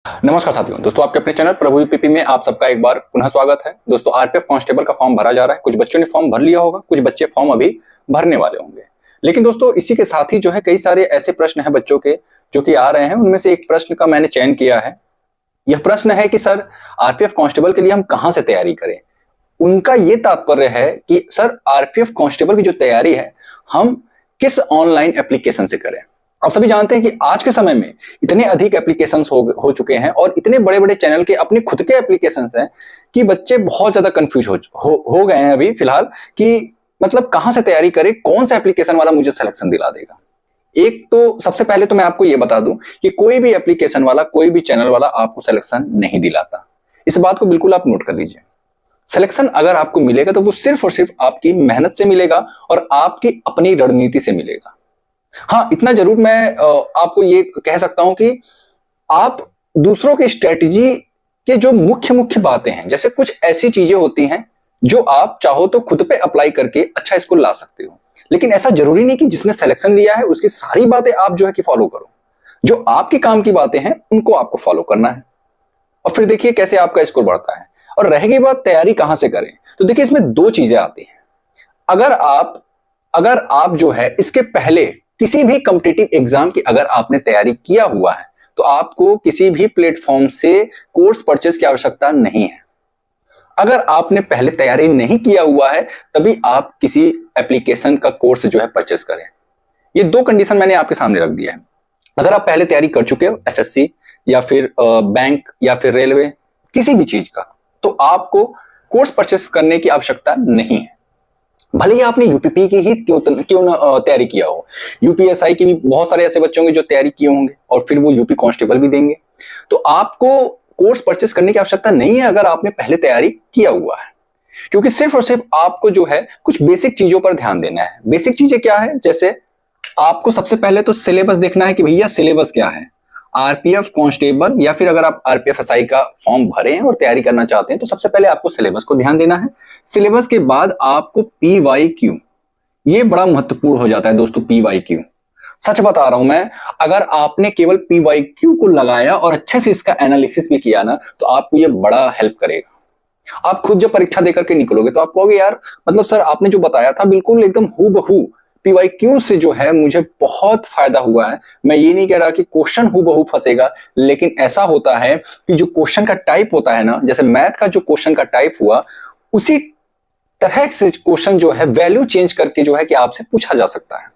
नमस्कार साथियों, दोस्तों आपके अपने चैनल प्रभु यूपीपी में आप सबका एक बार पुनः स्वागत है। दोस्तों आरपीएफ कांस्टेबल का फॉर्म भरा जा रहा है। कुछ बच्चों ने फॉर्म भर लिया होगा, कुछ बच्चे फॉर्म अभी भरने वाले होंगे। लेकिन दोस्तों इसी के साथ ही जो है कई सारे ऐसे प्रश्न हैं बच्चों के जो कि आ रहे हैं। उनमें से एक प्रश्न का मैंने चयन किया है। यह प्रश्न है कि सर आरपीएफ कांस्टेबल के लिए हम कहां से तैयारी करें। उनका यह तात्पर्य है कि सर आरपीएफ कांस्टेबल की जो तैयारी है हम किस ऑनलाइन एप्लीकेशन से करें। आप सभी जानते हैं कि आज के समय में इतने अधिक एप्लीकेशंस हो चुके हैं और इतने बड़े बड़े चैनल के अपने खुद के एप्लीकेशंस हैं कि बच्चे बहुत ज्यादा कंफ्यूज हो गए हैं अभी फिलहाल कि मतलब कहां से तैयारी करें, कौन सा एप्लीकेशन वाला मुझे सिलेक्शन दिला देगा। एक तो सबसे पहले तो मैं आपको यह बता दूं कि कोई भी एप्लीकेशन वाला, कोई भी चैनल वाला आपको सिलेक्शन नहीं दिलाता। इस बात को बिल्कुल आप नोट कर लीजिए। सिलेक्शन अगर आपको मिलेगा तो वो सिर्फ और सिर्फ आपकी मेहनत से मिलेगा और आपकी अपनी रणनीति से मिलेगा। हाँ, इतना जरूर मैं आपको ये कह सकता हूं कि आप दूसरों की स्ट्रेटजी के जो मुख्य मुख्य बातें हैं, जैसे कुछ ऐसी चीजें होती हैं जो आप चाहो तो खुद पे अप्लाई करके अच्छा इसको ला सकते हो। लेकिन ऐसा जरूरी नहीं कि जिसने सिलेक्शन लिया है उसकी सारी बातें आप जो है कि फॉलो करो। जो आपके काम की बातें हैं उनको आपको फॉलो करना है और फिर देखिए कैसे आपका स्कोर बढ़ता है। और रहेगी बात तैयारी कहां से करें, तो देखिए इसमें दो चीजें आती हैं। अगर आप जो है इसके पहले किसी भी कॉम्पिटिटिव एग्जाम की अगर आपने तैयारी किया हुआ है तो आपको किसी भी प्लेटफॉर्म से कोर्स परचेस की आवश्यकता नहीं है। अगर आपने पहले तैयारी नहीं किया हुआ है तभी आप किसी एप्लीकेशन का कोर्स जो है परचेस करें। ये दो कंडीशन मैंने आपके सामने रख दिया है। अगर आप पहले तैयारी कर चुके हो एसएससी या फिर बैंक या फिर रेलवे किसी भी चीज का, तो आपको कोर्स परचेस करने की आवश्यकता नहीं है। भले ही आपने यूपीपी की ही क्यों ना तैयारी किया हो। यूपीएसआई की भी बहुत सारे ऐसे बच्चे होंगे जो तैयारी किए होंगे और फिर वो यूपी कांस्टेबल भी देंगे। तो आपको कोर्स परचेस करने की आवश्यकता नहीं है अगर आपने पहले तैयारी किया हुआ है, क्योंकि सिर्फ और सिर्फ आपको जो है कुछ बेसिक चीजों पर ध्यान देना है। बेसिक चीजें क्या है, जैसे आपको सबसे पहले तो सिलेबस देखना है कि भैया सिलेबस क्या है। आरपीएफ कांस्टेबल या फिर अगर आप आरपीएफ एसआई का फॉर्म भरे हैं और तैयारी करना चाहते हैं तो सबसे पहले आपको सिलेबस को ध्यान देना है। सिलेबस के बाद आपको पीवाईक्यू, ये बड़ा महत्वपूर्ण हो जाता है दोस्तों। पीवाईक्यू सच बता रहा हूं मैं, अगर आपने केवल पीवाईक्यू को लगाया और अच्छे से इसका एनालिसिस भी किया ना तो आपको ये बड़ा हेल्प करेगा। आप खुद जब परीक्षा देकर के निकलोगे तो आप कहोगे यार मतलब सर आपने जो बताया था बिल्कुल एकदम हूबहू पीवाईक्यू से जो है मुझे बहुत फायदा हुआ है। मैं ये नहीं कह रहा कि क्वेश्चन हूबहू फंसेगा, लेकिन ऐसा होता है कि जो क्वेश्चन का टाइप होता है ना, जैसे मैथ का जो क्वेश्चन का टाइप हुआ उसी तरह से क्वेश्चन जो है वैल्यू चेंज करके जो है कि आपसे पूछा जा सकता है।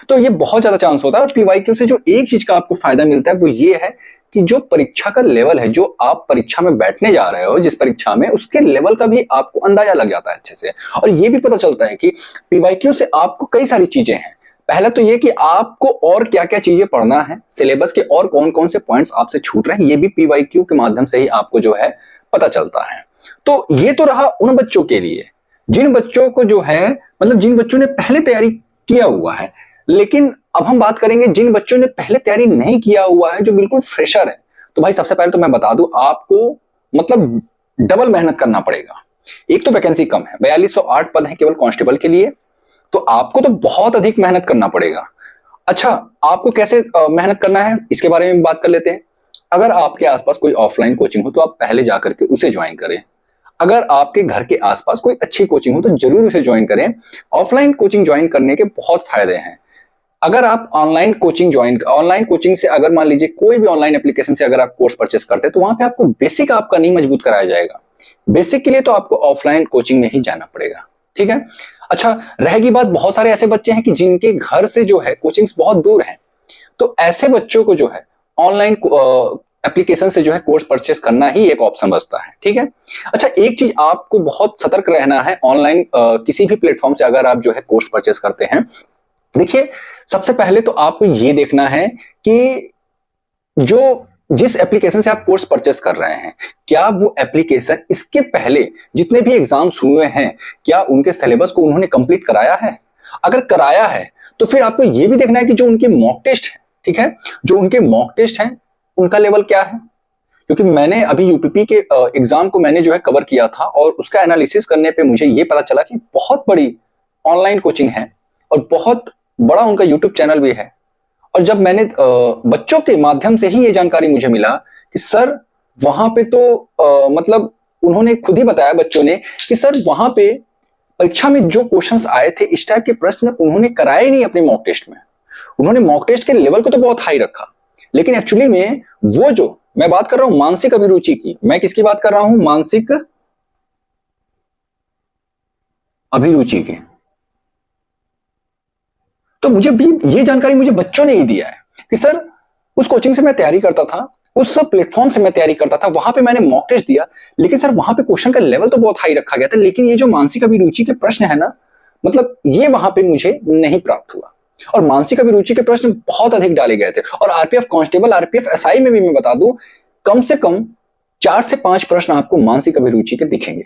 तो ये बहुत ज्यादा चांस होता है। और पीवाईक्यू से जो एक चीज का आपको फायदा मिलता है वो ये है कि जो परीक्षा का लेवल है, जो आप परीक्षा में बैठने जा रहे हो जिस परीक्षा में, उसके लेवल का भी आपको अंदाजा लग जाता है अच्छे से। और ये भी पता चलता है कि पीवाईक्यू से आपको कई सारी चीजें हैं। पहला तो ये कि आपको और क्या क्या चीजें पढ़ना है, सिलेबस के और कौन कौन से पॉइंट्स आपसे छूट रहे हैं, ये भी पीवाईक्यू के माध्यम से ही आपको जो है पता चलता है। तो ये तो रहा उन बच्चों के लिए जिन बच्चों को जो है मतलब जिन बच्चों ने पहले तैयारी किया हुआ है। लेकिन अब हम बात करेंगे जिन बच्चों ने पहले तैयारी नहीं किया हुआ है, जो बिल्कुल फ्रेशर है। तो भाई सबसे पहले तो मैं बता दूं आपको मतलब डबल मेहनत करना पड़ेगा। एक तो वैकेंसी कम है, 4208 पद है केवल कांस्टेबल के लिए, तो आपको तो बहुत अधिक मेहनत करना पड़ेगा। अच्छा, आपको कैसे मेहनत करना है इसके बारे में बात कर लेते हैं। अगर आपके आसपास कोई ऑफलाइन कोचिंग हो तो आप पहले जाकर के उसे ज्वाइन करें। अगर आपके घर के आसपास कोई अच्छी कोचिंग हो तो जरूर उसे ज्वाइन करें। ऑफलाइन कोचिंग ज्वाइन करने के बहुत फायदे हैं। अगर आप ऑनलाइन कोचिंग से अगर मान लीजिए कोई भी ऑनलाइन एप्लीकेशन से अगर आप कोर्स परचेस करते हैं तो वहां पे आपको बेसिक आपका नहीं मजबूत कराया जाएगा। बेसिक के लिए तो आपको ऑफलाइन कोचिंग में ही जाना पड़ेगा, ठीक है। अच्छा, रहेगी बात बहुत सारे ऐसे बच्चे हैं कि जिनके घर से जो है कोचिंग्स बहुत दूर है, तो ऐसे बच्चों को जो है ऑनलाइन एप्लीकेशन से जो है कोर्स परचेस करना ही एक ऑप्शन बचता है, ठीक है। अच्छा, एक चीज आपको बहुत सतर्क रहना है ऑनलाइन किसी भी प्लेटफॉर्म से अगर आप जो है कोर्स परचेस करते हैं। देखिए सबसे पहले तो आपको यह देखना है कि जिस एप्लीकेशन से आप कोर्स परचेस कर रहे हैं, क्या वो एप्लीकेशन इसके पहले जितने भी एग्जाम्स हुए हैं क्या उनके सिलेबस को उन्होंने कंप्लीट कराया है। अगर कराया है तो फिर आपको यह भी देखना है कि जो उनके मॉक टेस्ट है, ठीक है, जो उनके मॉक टेस्ट हैं उनका लेवल क्या है। क्योंकि मैंने अभी यूपीपी के एग्जाम को मैंने जो है कवर किया था और उसका एनालिसिस करने पे मुझे ये पता चला कि बहुत बड़ी ऑनलाइन कोचिंग है और बहुत बड़ा उनका यूट्यूब चैनल भी है। और जब मैंने बच्चों के माध्यम से ही ये जानकारी मुझे मिला कि सर वहां पे तो मतलब उन्होंने खुद ही बताया बच्चों ने कि सर वहां पे परीक्षा में जो क्वेश्चंस आए थे इस टाइप के प्रश्न उन्होंने कराए नहीं अपने मॉक टेस्ट में। उन्होंने मॉक टेस्ट के लेवल को तो बहुत हाई रखा, लेकिन एक्चुअली में वो जो मैं बात कर रहा हूं मानसिक अभिरुचि की, मैं किसकी बात कर रहा हूं? मानसिक अभिरुचि की। तो मुझे भी ये जानकारी मुझे बच्चों ने ही दिया है कि सर उस कोचिंग से मैं तैयारी करता था, उस प्लेटफॉर्म से मैं तैयारी करता था, वहां पे मैंने मॉक टेस्ट दिया, लेकिन सर वहां पे क्वेश्चन का लेवल तो बहुत हाई रखा गया था, लेकिन ये जो मानसिक अभिरुचि के प्रश्न है ना, मतलब ये वहां पे मुझे नहीं प्राप्त हुआ। और मानसिक अभिरुचि के प्रश्न बहुत अधिक डाले गए थे। और आरपीएफ कांस्टेबल, आरपीएफ एसआई में भी मैं बता दूं, कम से कम 4 से 5 प्रश्न आपको मानसिक अभिरुचि के दिखेंगे।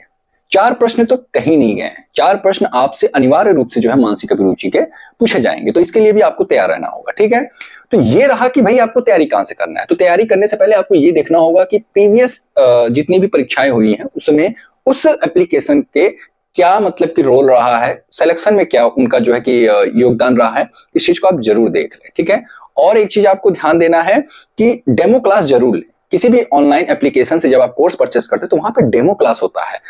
4 प्रश्न तो कहीं नहीं गए हैं, 4 प्रश्न आपसे अनिवार्य रूप से जो है मानसिक अभिरुचि के पूछे जाएंगे। तो इसके लिए भी आपको तैयार रहना होगा, ठीक है। तो ये रहा कि भाई आपको तैयारी कहां से करना है। तो तैयारी करने से पहले आपको ये देखना होगा कि प्रीवियस जितनी भी परीक्षाएं हुई हैं उसमें उस एप्लीकेशन के क्या मतलब कि रोल रहा है, सिलेक्शन में क्या उनका जो है कि योगदान रहा है, इस चीज को आप जरूर देख लें, ठीक है। और एक चीज आपको ध्यान देना है कि डेमो क्लास जरूर लें। किसी भी ऑनलाइन एप्लीकेशन से जब आप कोर्स परचेस करते हैं तो वहां पे डेमो क्लास होता है।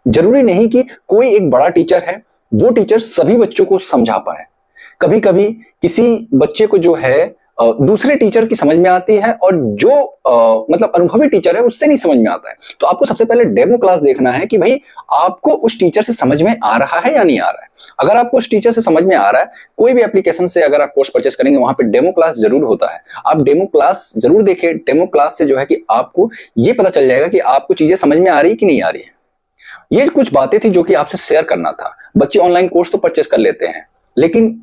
जरूरी नहीं कि कोई एक बड़ा टीचर है वो टीचर सभी बच्चों को समझा पाए। कभी कभी किसी बच्चे को जो है दूसरे टीचर की समझ में आती है और जो मतलब अनुभवी टीचर है उससे नहीं समझ में आता है। तो आपको सबसे पहले डेमो क्लास देखना है कि भाई आपको उस टीचर से समझ में आ रहा है या नहीं आ रहा है। अगर आपको उस टीचर से समझ में आ रहा है, कोई भी एप्लीकेशन से अगर आप कोर्स परचेस करेंगे वहां पे डेमो क्लास जरूर होता है, आप डेमो क्लास जरूर देखें। डेमो क्लास से जो है कि आपको ये पता चल जाएगा कि आपको चीजें समझ में आ रही है कि नहीं आ रही है। ये कुछ बातें थी जो कि आपसे शेयर करना था। बच्चे ऑनलाइन कोर्स तो परचेस कर लेते हैं, लेकिन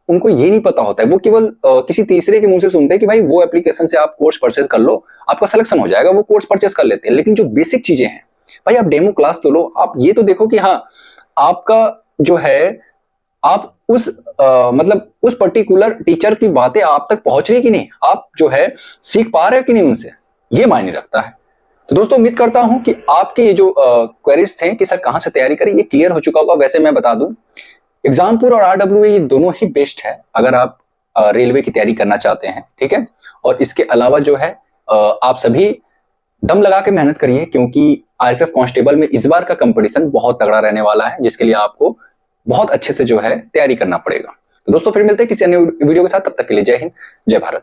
उनको ये नहीं पता होता है, वो केवल किसी तीसरे के मुंह से सुनते हैं कि भाई वो एप्लीकेशन से आप कोर्स परचेस कर लो, आपका सिलेक्शन हो जाएगा, वो कोर्स परचेस कर लेते हैं। लेकिन जो बेसिक चीजें हैं भाई आप डेमो क्लास तो लो, आप ये तो देखो कि हाँ आपका जो है आप उस मतलब उस पर्टिकुलर टीचर की बातें आप तक पहुंच रही कि नहीं, आप जो है सीख पा रहे हो कि नहीं उनसे, ये मायने रखता है। तो दोस्तों उम्मीद करता हूं कि आपके ये जो क्वेरीज थे कि सर कहां से तैयारी करें, ये क्लियर हो चुका होगा। वैसे मैं बता दूं एग्जामपुर और आरडब्ल्यूए ये दोनों ही बेस्ट है अगर आप रेलवे की तैयारी करना चाहते हैं, ठीक है। और इसके अलावा जो है आप सभी दम लगा के मेहनत करिए, क्योंकि आरपीएफ कांस्टेबल में इस बार का कंपटीशन बहुत तगड़ा रहने वाला है, जिसके लिए आपको बहुत अच्छे से जो है तैयारी करना पड़ेगा। तो दोस्तों फिर मिलते हैं किसी अन्य वीडियो के साथ, तब तक के लिए जय हिंद, जय भारत।